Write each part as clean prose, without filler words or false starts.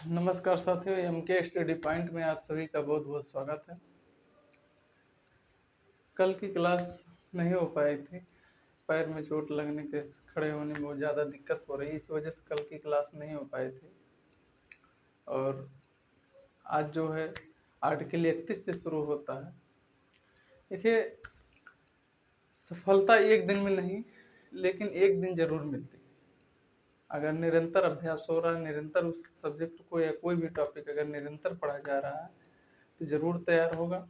नमस्कार साथियों, MK study point में आप सभी का बहुत बहुत स्वागत है। कल की क्लास नहीं हो पाई थी। पैर में चोट लगने के खड़े होने में बहुत ज़्यादा दिक्कत हो रही, इस वजह से कल की क्लास नहीं हो पाई थी। और आज जो है आर्टिकल 31 से शुरू होता है। देखिए, सफलता एक दिन में नहीं, लेकिन एक दिन जरूर मिलती है। अगर निरंतर अभ्यास हो रहा है, निरंतर उस सब्जेक्ट को या कोई भी टॉपिक अगर निरंतर पढ़ा जा रहा है तो जरूर तैयार होगा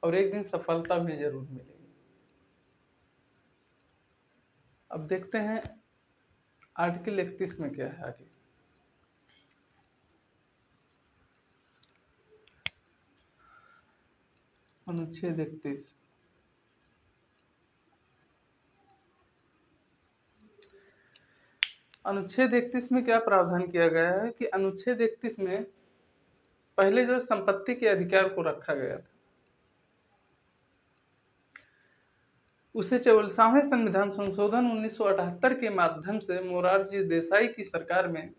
और एक दिन सफलता भी जरूर मिलेगी। अब देखते हैं आर्टिकल 31 में क्या है आगे। अनुच्छेद 31। अनुच्छेद 31 में क्या प्रावधान किया गया है कि अनुच्छेद 31 में पहले जो संपत्ति के अधिकार को रखा गया था, उसे 44वें संविधान संशोधन 1978 के माध्यम से मोरारजी देसाई की सरकार में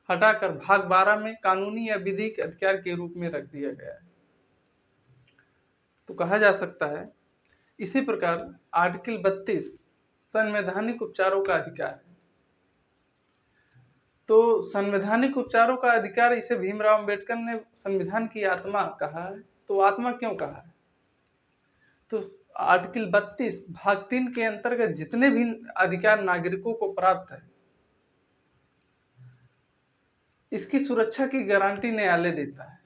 हटाकर भाग 12 में कानूनी या विधिक अधिकार के रूप में रख दिया गया है। तो कहा जा सकता है इसी प्रकार आर्टिकल 32 संवैधानिक उपचारों का अधिकार है। तो संवैधानिक उपचारों का अधिकार इसे भीमराव अंबेडकर ने संविधान की आत्मा कहा है। तो आत्मा क्यों कहा है? तो आर्टिकल 32 भाग 3 के अंतर्गत जितने भी अधिकार नागरिकों को प्राप्त है, इसकी सुरक्षा की गारंटी न्यायालय देता है।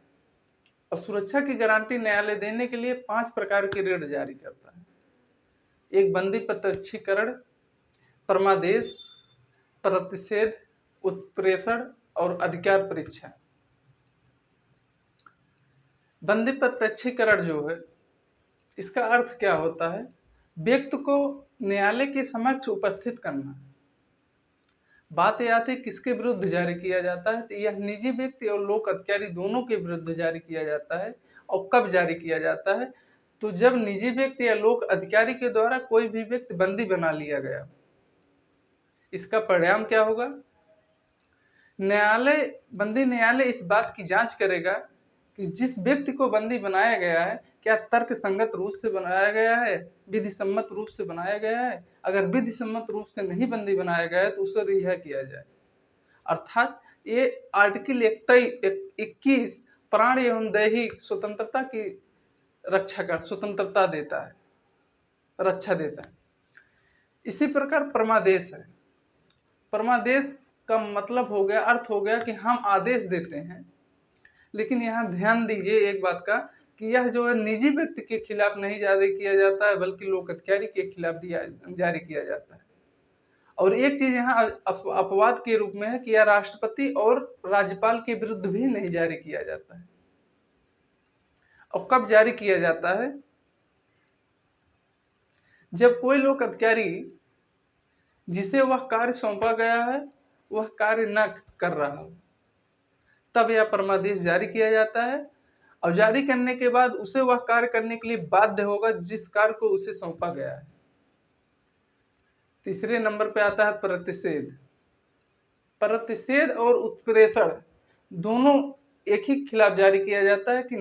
और सुरक्षा की गारंटी न्यायालय देने के लिए 5 प्रकार के ऋण जारी करता है। एक बंदी प्रत्यक्षीकरण, परमादेश, प्रतिषेध, उत्प्रेषण और अधिकार परीक्षा। बंदी प्रत्यक्षीकरण जो है, इसका अर्थ क्या होता है? व्यक्ति को न्यायालय के समक्ष उपस्थित करना। बात यह आती है किसके विरुद्ध जारी किया जाता है, तो यह निजी व्यक्ति और लोक अधिकारी दोनों के विरुद्ध जारी किया जाता है। और कब जारी किया जाता है? तो जब निजी व्यक्ति या लोक अधिकारी के द्वारा कोई भी व्यक्ति बंदी बना लिया गया। इसका परिणाम क्या होगा? बंदी न्यायालय इस बात की जांच करेगा कि जिस व्यक्ति को बंदी बनाया गया है क्या तर्क संगत रूप से बनाया गया है, विधि सम्मत रूप से बनाया गया है। अगर विधि सम्मत रूप से नहीं बंदी बनाया गया है तो उसे रिहा किया जाए। अर्थात ये आर्टिकल 21 प्राण एवं दैहिक स्वतंत्रता की रक्षा कर स्वतंत्रता देता है, रक्षा देता है। इसी प्रकार परमादेश है। परमादेश का मतलब हो गया, अर्थ हो गया कि हम आदेश देते हैं। लेकिन यहाँ ध्यान दीजिए एक बात का कि यह जो है निजी व्यक्ति के खिलाफ नहीं जारी किया जाता है, बल्कि लोक अधिकारी के खिलाफ जारी किया जाता है। और एक चीज यहाँ अपवाद के रूप में है कि यह राष्ट्रपति और राज्यपाल के विरुद्ध भी नहीं जारी किया जाता है। और कब जारी किया जाता है? जब कोई लोक अधिकारी जिसे वह कार्य सौंपा गया है वह कार्य न कर रहा हो, तब यह परमादेश जारी किया जाता है। और जारी करने के बाद उसे वह कार्य करने के लिए बाध्य होगा जिस कार्य को उसे सौंपा गया है। तीसरे नंबर पे आता है प्रतिषेध। प्रतिषेध और उत्प्रेषण दोनों एक ही खिलाफ जारी किया जाता है कि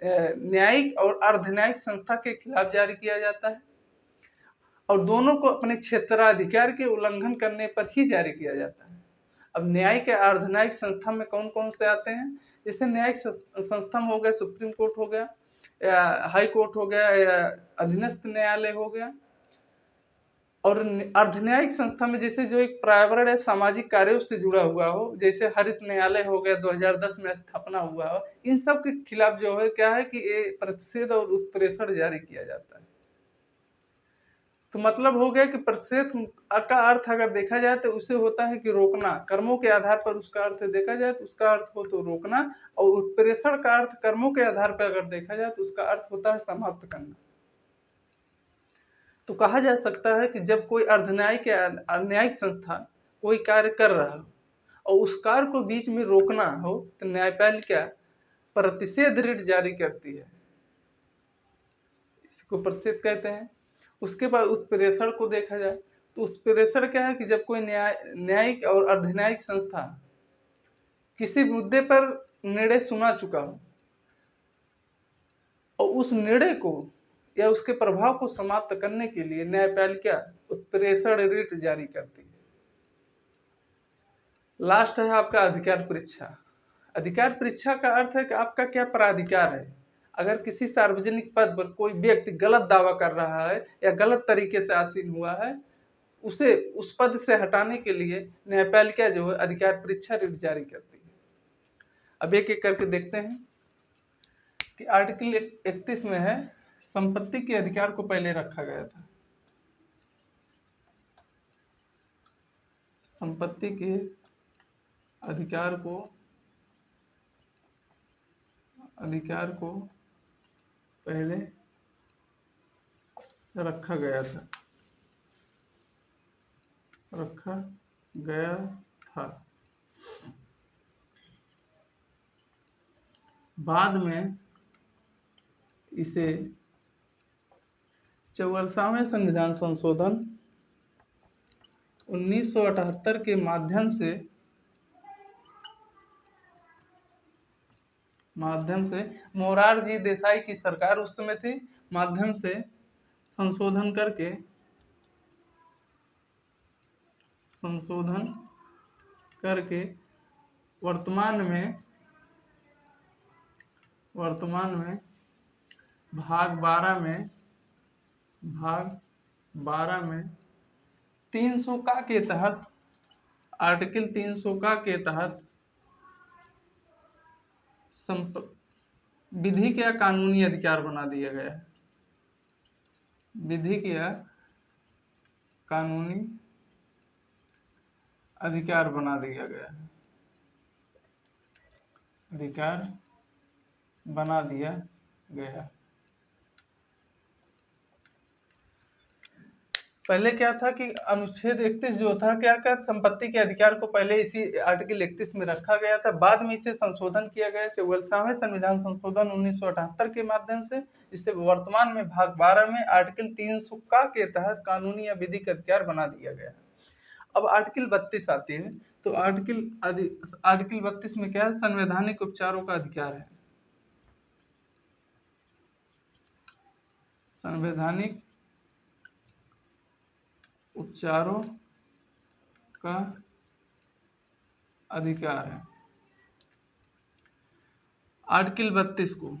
न्यायिक और अर्धन्यायिक संस्था के खिलाफ जारी किया जाता है। और दोनों को अपने क्षेत्राधिकार के उल्लंघन करने पर ही जारी किया जाता है। अब न्यायिक या अर्धन्यायिक संस्था में कौन कौन से आते हैं? जैसे न्यायिक संस्था हो गया, सुप्रीम कोर्ट हो गया, या हाई कोर्ट हो गया, या अधीनस्थ न्यायालय हो गया। और अर्धन्यायिक संस्था में जैसे जो एक पर्यावरण या सामाजिक कार्यों से जुड़ा हुआ हो, जैसे हरित न्यायालय हो गया, 2010 में स्थापना हुआ हो, इन सब के खिलाफ जो है क्या है कि ये प्रतिषेध और उत्प्रेषण जारी किया जाता है। तो मतलब हो गया कि प्रतिषेध का अर्थ अगर देखा जाए तो उसे होता है कि रोकना, कर्मों के आधार पर उसका अर्थ देखा जाए तो उसका अर्थ हो तो रोकना। और उत्प्रेषण का अर्थ कर्मों के आधार पर अगर देखा जाए तो उसका अर्थ होता है समाप्त करना। तो कहा जा सकता है कि जब कोई अर्धन्यायिक या अन्यायिक संस्था कोई कार्य कर रहा हो और उस कार्य को बीच में रोकना हो तो न्यायपालिका प्रतिषेध रिट जारी करती है, इसको प्रतिषेध कहते हैं। उसके बाद उत्प्रेषण को देखा जाए तो उत्प्रेषण क्या है कि जब कोई न्यायिक और अर्धन्यायिक संस्था किसी मुद्दे पर निर्णय सुना चुका हो और उस निर्णय को या उसके प्रभाव को समाप्त करने के लिए न्यायपालिका उत्प्रेषण रिट जारी करती है। लास्ट है आपका अधिकार परीक्षा। अधिकार परीक्षा का अर्थ है कि आपका क्या प्राधिकार है। अगर किसी सार्वजनिक पद पर कोई व्यक्ति गलत दावा कर रहा है या गलत तरीके से आसीन हुआ है, उसे उस पद से हटाने के लिए न्यायपालिका जो है अधिकार परीक्षा रिट जारी करती है। अब एक एक करके देखते हैं कि आर्टिकल 31 में है संपत्ति के अधिकार को पहले रखा गया था। संपत्ति के अधिकार को पहले रखा गया था। बाद में इसे 44वें संविधान संशोधन 1978 के माध्यम से मोरारजी देसाई की सरकार उस समय थी, माध्यम से संशोधन करके वर्तमान में भाग 12 में 300 का के तहत आर्टिकल 300 का के तहत विधिक या कानूनी अधिकार बना दिया गया है। विधिक या कानूनी अधिकार बना दिया गया है, अधिकार बना दिया गया। पहले क्या था कि अनुच्छेद 31 जो था क्या संपत्ति के अधिकार को पहले इसी आर्टिकल 31 में रखा गया था। बाद में इसे संशोधन किया गया 44वें संविधान संशोधन 1978 के माध्यम से, जिससे वर्तमान में भाग 12 में आर्टिकल 300 का के तहत कानूनी या विधिक अधिकार बना दिया गया। अब आर्टिकल 32 आती है, तो आर्टिकल 32 में क्या है, संवैधानिक उपचारों का अधिकार है। संवैधानिक उपचारों का अधिकार है। आर्टिकल 32 को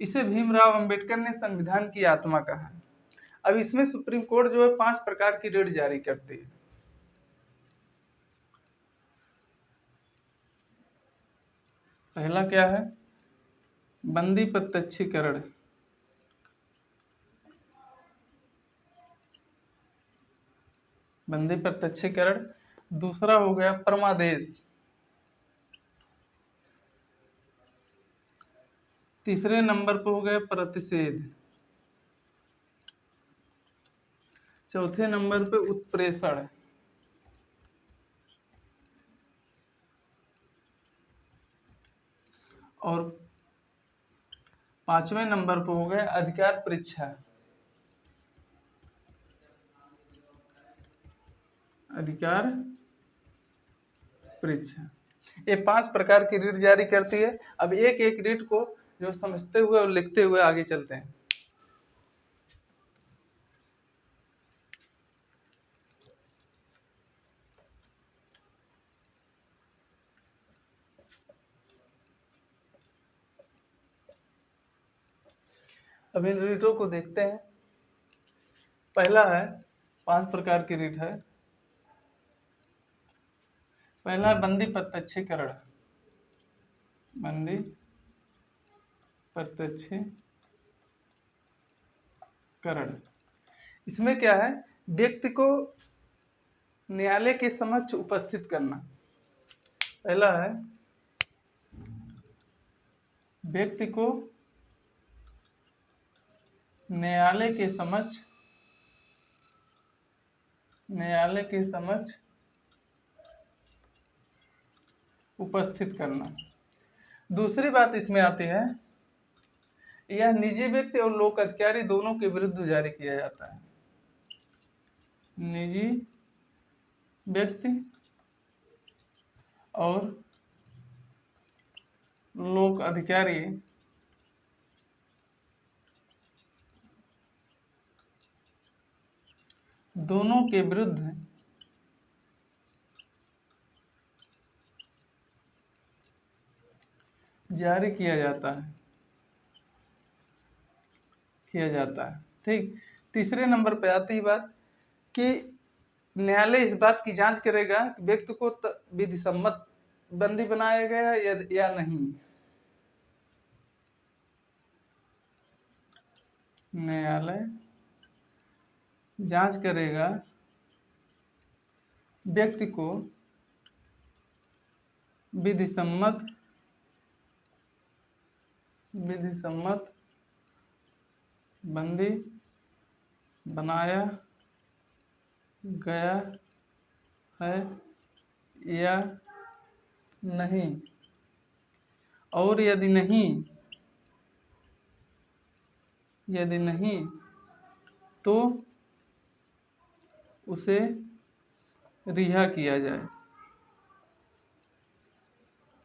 इसे भीमराव अंबेडकर ने संविधान की आत्मा कहा। अब इसमें सुप्रीम कोर्ट जो है 5 प्रकार की रिट जारी करती है। पहला क्या है, बंदी प्रत्यक्षीकरण। बंदी प्रत्यक्षीकरण। दूसरा हो गया परमादेश। तीसरे नंबर पर हो गया प्रतिषेध। चौथे नंबर पे उत्प्रेषण। और 5वें नंबर पर हो गया अधिकार परीक्षा। अधिकार परीक्षा। ये 5 प्रकार की रिट जारी करती है। अब एक एक रिट को जो समझते हुए और लिखते हुए आगे चलते हैं। अब इन रिटों को देखते हैं। पहला है, 5 प्रकार की रिट है। पहला है बंदी प्रत्यक्षीकरण। बंदी प्रत्यक्षीकरण। इसमें क्या है, व्यक्ति को न्यायालय के समक्ष उपस्थित करना। पहला है व्यक्ति को न्यायालय के समक्ष उपस्थित करना। दूसरी बात इसमें आती है, यह निजी व्यक्ति और लोक अधिकारी दोनों के विरुद्ध जारी किया जाता है। निजी व्यक्ति और लोक अधिकारी दोनों के विरुद्ध जारी किया जाता है, ठीक। तीसरे नंबर पे आती है बात कि न्यायालय इस बात की जांच करेगा कि व्यक्ति को विधि सम्मत बंदी बनाया गया या नहीं। न्यायालय जांच करेगा व्यक्ति को विधि सम्मत बंदी बनाया गया है या नहीं, और यदि नहीं तो उसे रिहा किया जाए,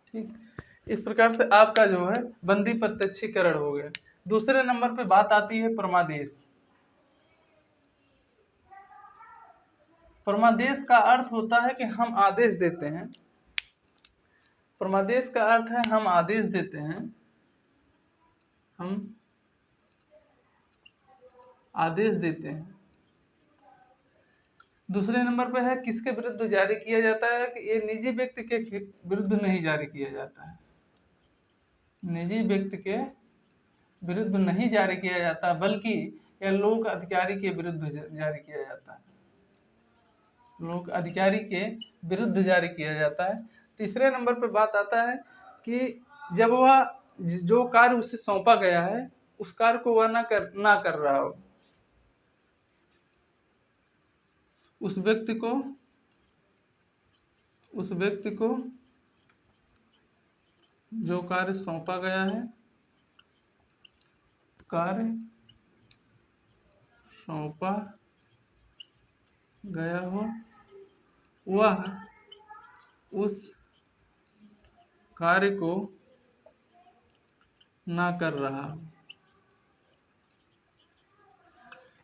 ठीक। इस प्रकार से आपका जो है बंदी प्रत्यक्षीकरण हो गया। दूसरे नंबर पे बात आती है परमादेश। परमादेश का अर्थ होता है कि हम आदेश देते हैं। परमादेश का अर्थ है हम आदेश देते हैं, हम आदेश देते हैं। दूसरे नंबर पे है किसके विरुद्ध जारी किया जाता है, कि ये निजी व्यक्ति के विरुद्ध नहीं जारी किया जाता है, निजी व्यक्ति के विरुद्ध नहीं जारी किया जाता, बल्कि यह लोक अधिकारी के विरुद्ध जारी किया जाता है, लोक अधिकारी के विरुद्ध जारी किया जाता है। तीसरे नंबर पर बात आता है कि जब वह जो कार्य उसे सौंपा गया है उस कार्य को वह ना कर रहा हो, उस व्यक्ति को जो कार्य सौंपा गया है, कार्य सौंपा गया हो, वह उस कार्य को ना कर रहा हो,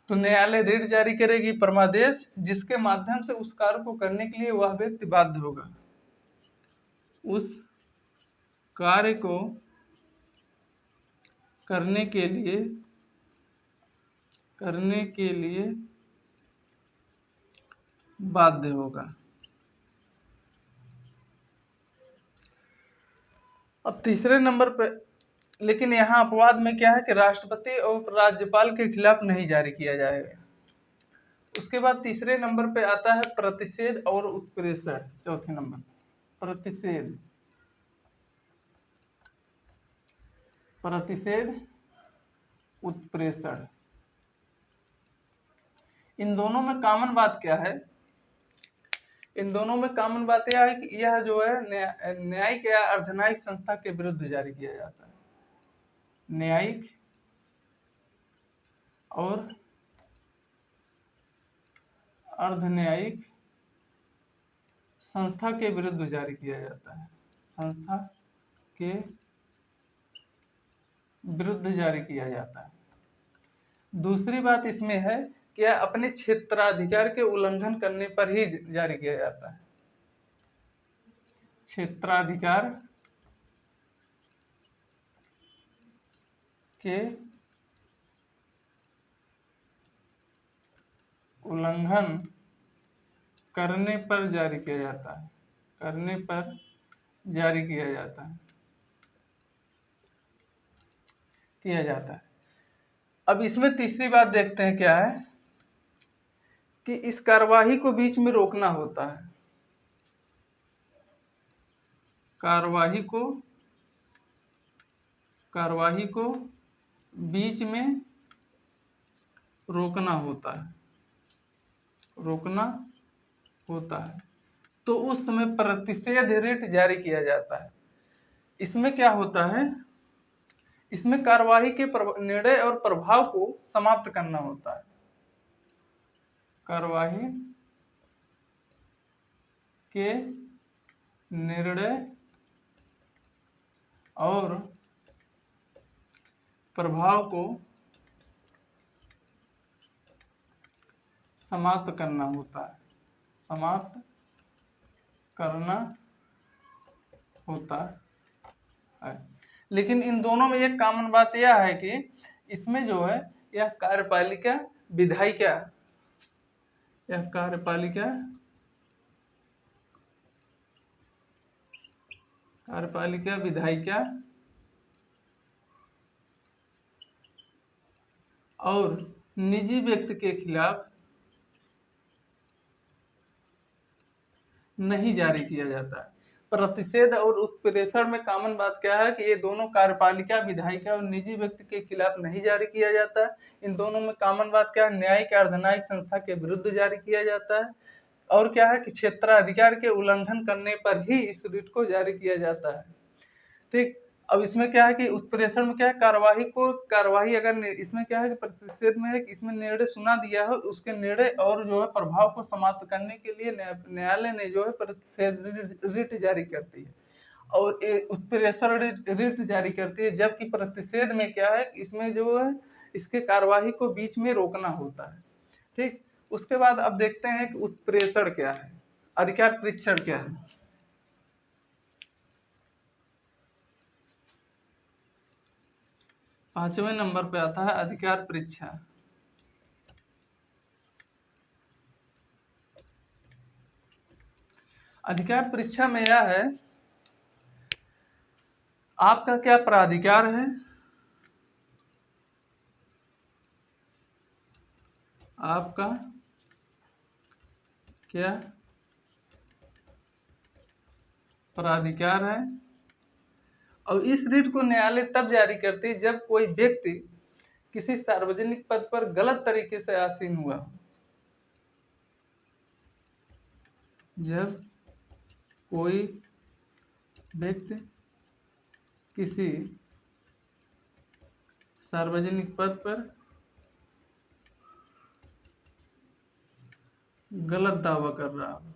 तो न्यायालय रेट जारी करेगी परमादेश, जिसके माध्यम से उस कार्य को करने के लिए वह व्यक्ति बाध्य होगा, उस कार्य को करने के लिए बाध्य होगा। अब तीसरे नंबर पे, लेकिन यहाँ अपवाद में क्या है कि राष्ट्रपति और राज्यपाल के खिलाफ नहीं जारी किया जाएगा। उसके बाद तीसरे नंबर पे आता है प्रतिषेध और उत्प्रेषण। चौथे नंबर प्रतिषेध उत्प्रेषण। इन दोनों में कॉमन बात क्या है? इन दोनों में कॉमन बात यह है कि यह जो है न्यायिक या अर्धन्यायिक संस्था के विरुद्ध जारी किया जाता है। न्यायिक और अर्धन्यायिक संस्था के विरुद्ध जारी किया जाता है, संस्था के विरुद्ध जारी किया जाता है। दूसरी बात इसमें है कि यह अपने क्षेत्राधिकार के उल्लंघन करने पर ही जारी किया जाता है। क्षेत्राधिकार के उल्लंघन करने पर जारी किया जाता है, करने पर जारी किया जाता है। अब इसमें तीसरी बात देखते हैं क्या है कि इस कार्यवाही को बीच में रोकना होता है, कार्यवाही को बीच में रोकना होता है, तो उस समय प्रतिषेध रिट जारी किया जाता है। इसमें क्या होता है, इसमें कार्यवाही के निर्णय और प्रभाव को समाप्त करना होता है, कार्यवाही के निर्णय और प्रभाव को समाप्त करना होता है, समाप्त करना होता है। लेकिन इन दोनों में एक कॉमन बात यह है कि इसमें जो है यह कार्यपालिका विधायिका, यह कार्यपालिका विधायिका और निजी व्यक्ति के खिलाफ नहीं जारी किया जाता है। प्रतिषेध और उत्प्रेषण में कॉमन बात क्या है कि ये दोनों कार्यपालिका विधायिका और निजी व्यक्ति के खिलाफ नहीं जारी किया जाता है। इन दोनों में कॉमन बात क्या है, न्यायिक अर्धन्यायिक संस्था के विरुद्ध जारी किया जाता है। और क्या है कि क्षेत्राधिकार के उल्लंघन करने पर ही इस रिट को जारी किया जाता है। ठीक, अब इसमें क्या है कि उत्प्रेषण में क्या है, कार्यवाही अगर इसमें क्या है कि प्रतिषेध में है कि इसमें निर्णय सुना दिया है, उसके निर्णय और जो है प्रभाव को समाप्त करने के लिए न्यायालय ने जो है प्रतिषेध रिट जारी करती है और उत्प्रेषण रिट जारी करती है। जबकि प्रतिषेध में क्या है, इसमें जो है इसके कार्यवाही को बीच में रोकना होता है। ठीक, उसके बाद अब देखते हैं कि उत्प्रेषण क्या है, अधिकार परीक्षण क्या है। पांचवें नंबर पे आता है अधिकार परीक्षा। अधिकार परीक्षा में यह है, आपका क्या प्राधिकार है, आपका क्या प्राधिकार है। और इस रिट को न्यायालय तब जारी करती है जब कोई व्यक्ति किसी सार्वजनिक पद पर गलत तरीके से आसीन हुआ, जब कोई व्यक्ति किसी सार्वजनिक पद पर गलत दावा कर रहा हो,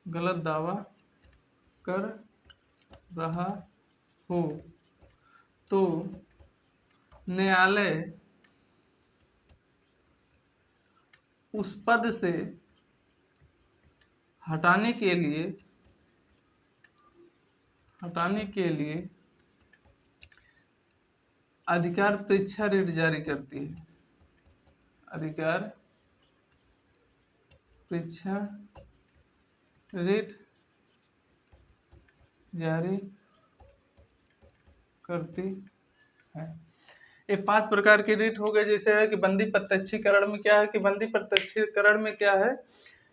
गलत दावा कर रहा हो तो न्यायालय उस पद से हटाने के लिए अधिकार परीक्षा रिट जारी करती है, अधिकार परीक्षा रिट जारी करती है। ये 5 प्रकार की रिट हो गए। जैसे है कि बंदी प्रत्यक्षीकरण में क्या है कि बंदी प्रत्यक्षीकरण में क्या है,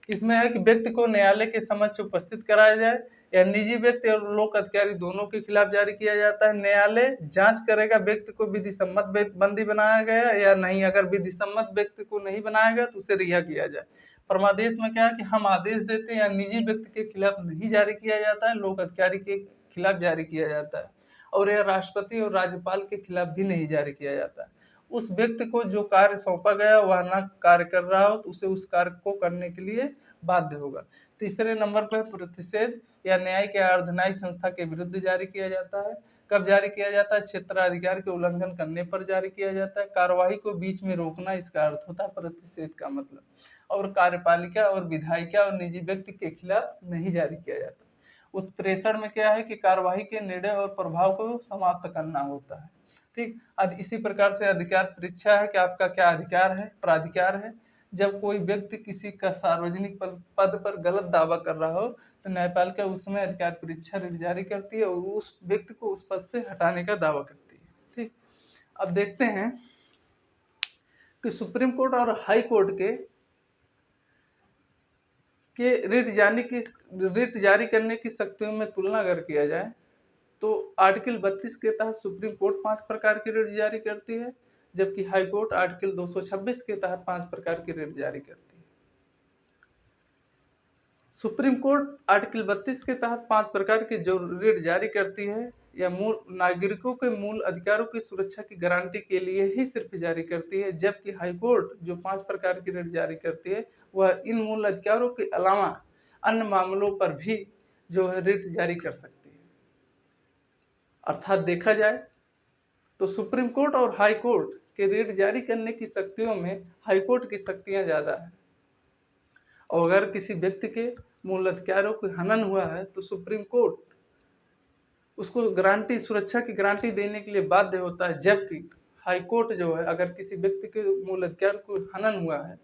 इसमें है कि व्यक्ति को न्यायालय के समक्ष उपस्थित कराया जाए या निजी व्यक्ति और लोक अधिकारी दोनों के खिलाफ जारी किया जाता है। न्यायालय जांच करेगा व्यक्ति को विधि सम्मत बंदी बनाया गया या नहीं। अगर विधि सम्मत व्यक्ति को नहीं बनाया गया तो उसे रिहा किया जाए। परमादेश में क्या है कि हम आदेश देते हैं या निजी व्यक्ति के खिलाफ नहीं जारी किया जाता है, लोक अधिकारी के खिलाफ जारी किया जाता है। और यह राष्ट्रपति और राज्यपाल के खिलाफ भी नहीं जारी किया जाता है। उस व्यक्ति को जो कार्य सौंपा गया वह न कार्य कर रहा हो तो उसे उस कार्य को करने के लिए बाध्य होगा। तीसरे नंबर पर प्रतिषेध या न्यायिक या अर्धन्यायिक संस्था के विरुद्ध जारी किया जाता है। कब जारी किया जाता है, क्षेत्राधिकार के उल्लंघन करने पर जारी किया जाता है। कार्यवाही को बीच में रोकना इसका अर्थ होता है प्रतिषेध का मतलब। और कार्यपालिका और विधायिका और निजी व्यक्ति के खिलाफ नहीं जारी किया जाता। उत्प्रेषण में क्या है कि कार्यवाही के निर्णय और प्रभाव को समाप्त करना होता है। ठीक, अब इसी प्रकार से अधिकार परीक्षा है कि आपका क्या अधिकार है, प्राधिकार है। जब कोई व्यक्ति किसी का सार्वजनिक पद पर गलत दावा कर रहा हो तो न्यायपालिका उस समय अधिकार परीक्षा रिट जारी करती है और उस व्यक्ति को उस पद से हटाने का दावा करती है। ठीक, अब देखते हैं कि सुप्रीम कोर्ट और हाई कोर्ट के रिट जारी करने की शक्तियों में तुलना अगर किया जाए तो आर्टिकल 32 के तहत सुप्रीम कोर्ट 5 प्रकार की रिट जारी करती है, जबकि हाई कोर्ट आर्टिकल 226 के तहत 5 प्रकार की रिट जारी करती है। सुप्रीम कोर्ट आर्टिकल 32 के तहत 5 प्रकार की जो रिट जारी करती है या मूल नागरिकों के मूल अधिकारों की सुरक्षा की गारंटी के लिए ही सिर्फ जारी करती है, जबकि हाई कोर्ट जो 5 प्रकार की रिट जारी करती है वह इन मूल अधिकारों के अलावा अन्य मामलों पर भी जो है रिट जारी कर सकती है। अर्थात देखा जाए तो सुप्रीम कोर्ट और हाई कोर्ट के रेट जारी करने की शक्तियों में हाई कोर्ट की शक्तियां ज्यादा है, और अगर किसी व्यक्ति के मूल अधिकारों को हनन हुआ है तो सुप्रीम कोर्ट उसको गारंटी, सुरक्षा की गारंटी देने के लिए बाध्य होता है, जबकि हाई कोर्ट जो है अगर किसी व्यक्ति के मूल अधिकार को हनन हुआ है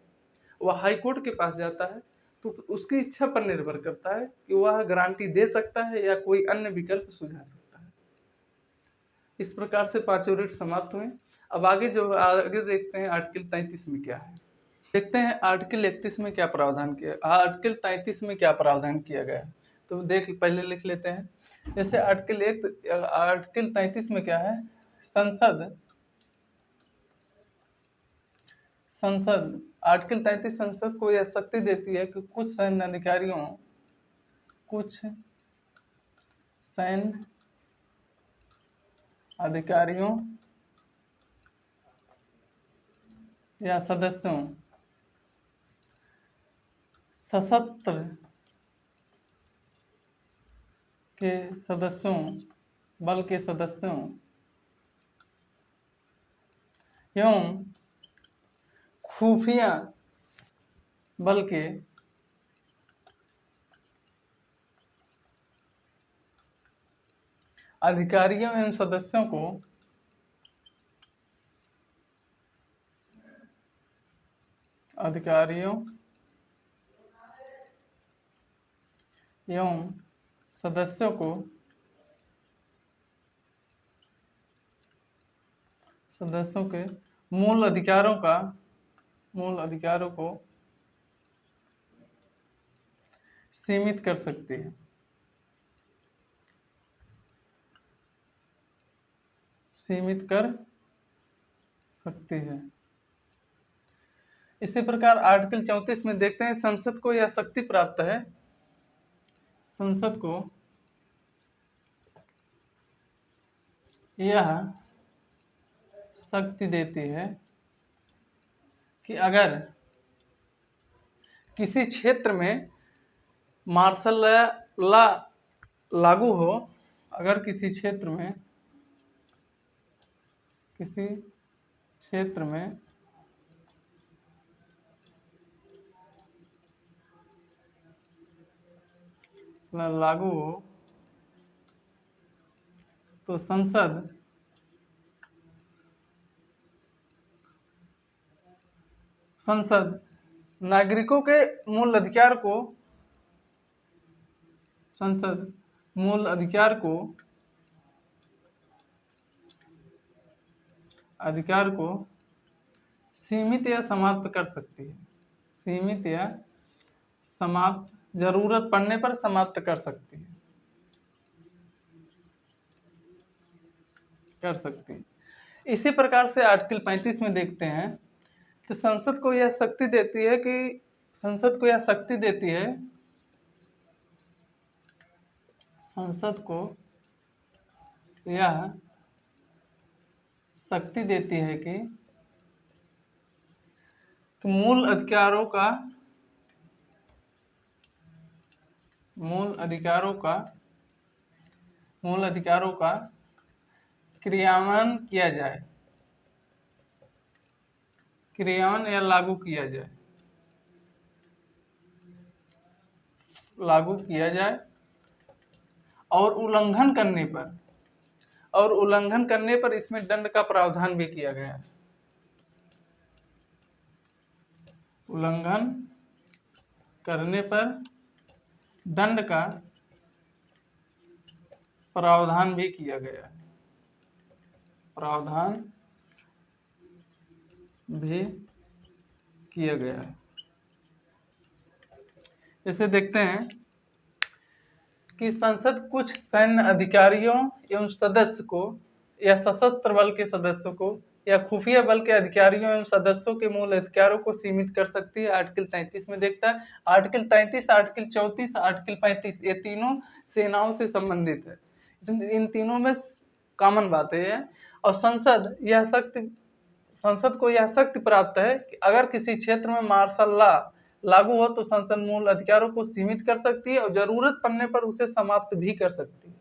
वह हाई कोर्ट के पास जाता है तो उसकी इच्छा पर निर्भर करता है कि वह गारंटी दे सकता है या कोई अन्य विकल्प सुझा सकता है। इस प्रकार से पांचों रेट समाप्त हुए। अब आगे देखते हैं आर्टिकल 33 में क्या है। देखते हैं आर्टिकल 31 में क्या प्रावधान किया, आर्टिकल 33 में क्या प्रावधान किया गया है। तो पहले लिख लेते हैं। जैसे आर्टिकल 33 में क्या है, संसद आर्टिकल 33 संसद को यह शक्ति देती है कि कुछ सैन्य अधिकारियों या सदस्यों, सशस्त्र के सदस्यों, बल के सदस्यों एवं खुफिया बल के अधिकारियों एवं सदस्यों को सदस्यों के मूल अधिकारों को सीमित कर सकती है। इसी प्रकार आर्टिकल 34 में देखते हैं, संसद को यह शक्ति प्राप्त है, संसद को यह शक्ति देती है कि अगर किसी क्षेत्र में मार्शल लॉ लागू हो, अगर किसी क्षेत्र में लागू हो तो संसद नागरिकों के मूल अधिकार को सीमित या समाप्त कर सकती है, जरूरत पड़ने पर समाप्त कर सकती है। इसी प्रकार से आर्टिकल 35 में देखते हैं कि संसद को यह शक्ति देती है कि मूल अधिकारों का क्रियान्वयन या लागू किया जाए और उल्लंघन करने पर इसमें दंड का प्रावधान भी किया गया है। उल्लंघन करने पर दंड का प्रावधान भी किया गया है। जैसे देखते हैं कि संसद कुछ सैन्य अधिकारियों एवं सदस्य को या सशस्त्र बल के सदस्यों को या खुफिया बल के अधिकारियों एवं सदस्यों के मूल अधिकारों को सीमित कर सकती है। आर्टिकल 33 में देखता है। आर्टिकल 33, आर्टिकल 34, आर्टिकल 35 ये तीनों सेनाओं से संबंधित है। इन तीनों में कॉमन बात है। और संसद को यह शक्ति प्राप्त है कि अगर किसी क्षेत्र में मार्शल लॉ लागू हो तो संसद मूल अधिकारों को सीमित कर सकती है और जरूरत पड़ने पर उसे समाप्त भी कर सकती है।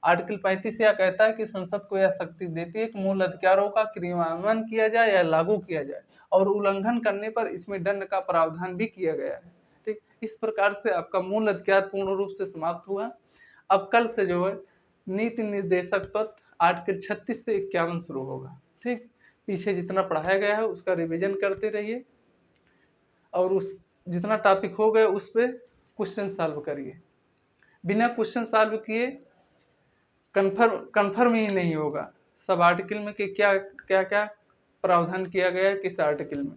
आर्टिकल 35 यह कहता है कि संसद को यह शक्ति देती है कि मूल अधिकारों का क्रियान्वयन किया जाए या लागू किया जाए, और उल्लंघन करने पर इसमें दंड का प्रावधान भी किया गया है। ठीक, इस प्रकार से आपका मूल अधिकार पूर्ण रूप से समाप्त हुआ। अब कल से जो है नीति निर्देशक तत्व आर्टिकल 36 से 51 शुरू होगा। ठीक, पीछे जितना पढ़ाया गया है उसका रिवीजन करते रहिए, और उस जितना टॉपिक हो गया उस पर क्वेश्चन सॉल्व करिए। बिना क्वेश्चन सॉल्व किए कंफर्म ही नहीं होगा सब आर्टिकल में कि क्या क्या क्या प्रावधान किया गया है किस आर्टिकल में।